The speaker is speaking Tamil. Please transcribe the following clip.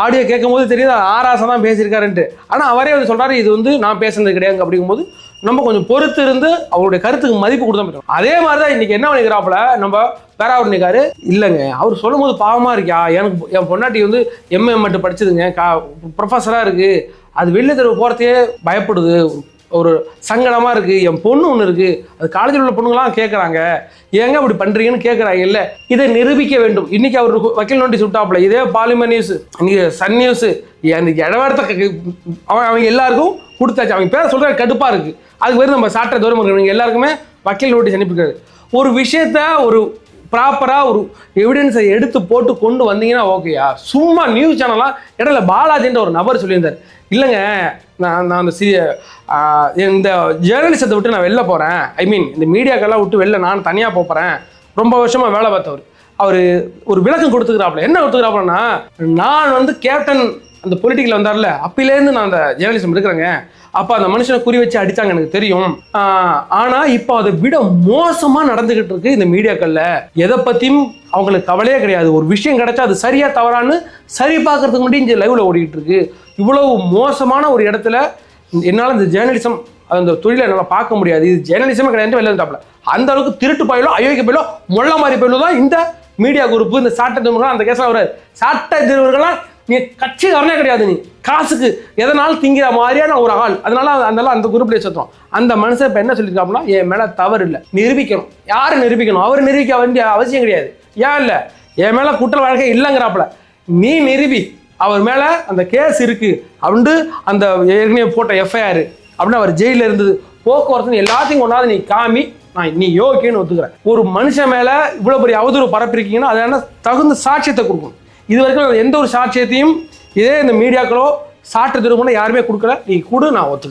ஆடியோ கேட்கும் போது தெரியுது ஆராசம் தான் பேசியிருக்காருன்ட்டு. ஆனால் அவரே வந்து சொல்கிறாரு இது வந்து நான் பேசுனது கிடையாது அப்படிங்கும்போது நம்ம கொஞ்சம் பொறுத்து இருந்து அவருடைய கருத்துக்கு மதிப்பு கொடுத்தா போயிடும். அதே மாதிரி தான் இன்றைக்கி என்ன பண்ணிக்கிறாப்புல நம்ம வேற அவர் நிற்காரு. இல்லைங்க அவர் சொல்லும் போது பாவமாக இருக்கியா, எனக்கு என் பொன்னாட்டி வந்து எம்ஏ மட்டும் படிச்சதுங்க, ப்ரொஃபஸராக இருக்குது, அது வெளில தெருவு போகிறதையே பயப்படுது, ஒரு சங்கடமாக இருக்குது, என் பொண்ணு ஒன்று இருக்குது, அது காலேஜில் உள்ள பொண்ணுங்களாம் கேட்குறாங்க, ஏங்க இப்படி பண்ணுறீங்கன்னு கேட்குறாங்க. இல்லை இதை நிரூபிக்க வேண்டும். இன்றைக்கி அவர் வக்கீல் நோட்டீஸ் விட்டாப்புல, இதே பாலிமர் நியூஸ், இன்றைக்கி சன் நியூஸு, அந்த இடவரத்தை அவங்க எல்லாருக்கும் கொடுத்தாச்சு. அவங்க பேர சொல்கிற கடுப்பாக இருக்குது. அதுக்கு பேர் நம்ம சாட்டை தூரம் இருக்கிறவங்க எல்லாருக்குமே வக்கீல் நோட்டீஸ் அனுப்பிக்கிறாரு. ஒரு விஷயத்த ஒரு ப்ராப்பராக ஒரு எவிடன்ஸை எடுத்து போட்டு கொண்டு வந்தீங்கன்னா ஓகேயா. சும்மா நியூஸ் சேனல்லாம் இடையில பாலாஜின்ற ஒரு நபர் சொல்லியிருந்தார், இல்லைங்க நான் அந்த இந்த ஜேர்னலிசத்தை விட்டு நான் வெளில போகிறேன், ஐ மீன் இந்த மீடியாக்கெல்லாம் விட்டு வெளில நான் தனியாக போகிறேன், ரொம்ப வருஷமாக வேலை பார்த்தவர். அவர் ஒரு விளக்கம் கொடுத்துக்கிறாப்புல. என்ன கொடுத்துக்கிறாப்புலன்னா, நான் வந்து கேப்டன் அந்த பொலிட்டிக்கல் வந்தார்ல அப்பிலேருந்து நான் அந்த ஜேர்னலிசம் இருக்கிறேங்க, அப்போ அந்த மனுஷனை குறி வச்சு அடித்தாங்க எனக்கு தெரியும், ஆனால் இப்போ அதை விட மோசமாக நடந்துக்கிட்டு இருக்கு இந்த மீடியாக்களில். எதை பற்றியும் அவங்களுக்கு கவலையே கிடையாது. ஒரு விஷயம் கிடைச்சா அது சரியா தவறான்னு சரி பார்க்கறதுக்கு மட்டும் இங்கே லைவில் ஓடிக்கிட்டு இருக்கு. இவ்வளவு மோசமான ஒரு இடத்துல என்னால் இந்த ஜேர்னலிசம் அந்த தொழிலை என்னால் பார்க்க முடியாது. இது ஜேர்னலிசமே கிடையாது வெளில இருந்தாப்புல. அந்த அளவுக்கு திருட்டு பயிலோ அயோக்கிய பயிலோ மொள்ள மாதிரி பயிலோ தான் இந்த மீடியா குரூப், இந்த சாட்டை திருவர்கள் அந்த கேஸில் வராது. சாட்டை திருவர்கள்லாம் நீ கட்சிக்காரனே கிடையாது, நீ காசுக்கு எதனாலும் திங்கிற மாதிரியான ஒரு ஆள். அதனால அந்த குரூப்லேயே சுத்தம். அந்த மனுஷன் இப்போ என்ன சொல்லியிருக்காப்புனா, என் மேலே தவறு இல்லை, நிரூபிக்கணும். யாரை நிரூபிக்கணும்? அவர் நிரூபிக்க வேண்டிய அவசியம் கிடையாது. ஏன் இல்லை, என் மேலே குற்ற வழக்கே இல்லைங்கிறாப்புல. நீ நிரூபி, அவர் மேலே அந்த கேஸ் இருக்கு அப்படின்ட்டு, அந்த ஏற்கனவே போட்ட எஃப்ஐஆர் அப்படின்னு அவர் ஜெயிலில் இருந்தது, போக்குவரத்து எல்லாத்தையும் கொண்டாந்து நீ காமி, நான் நீ யோக்கியன்னு ஒத்துக்கிறேன். ஒரு மனுஷன் மேலே இவ்வளோ பெரிய அவதூறு பரப்பிருக்கீங்கன்னா அதனால தகுந்த சாட்சியத்தை கொடுக்கணும். இது வரைக்கும் எந்த ஒரு சாட்சியத்தையும் இதே இந்த மீடியாக்களோ சாட்டு திருமணம் யாருமே கொடுக்கல. நீ கொடு, நான் ஒத்துக்கிறேன்.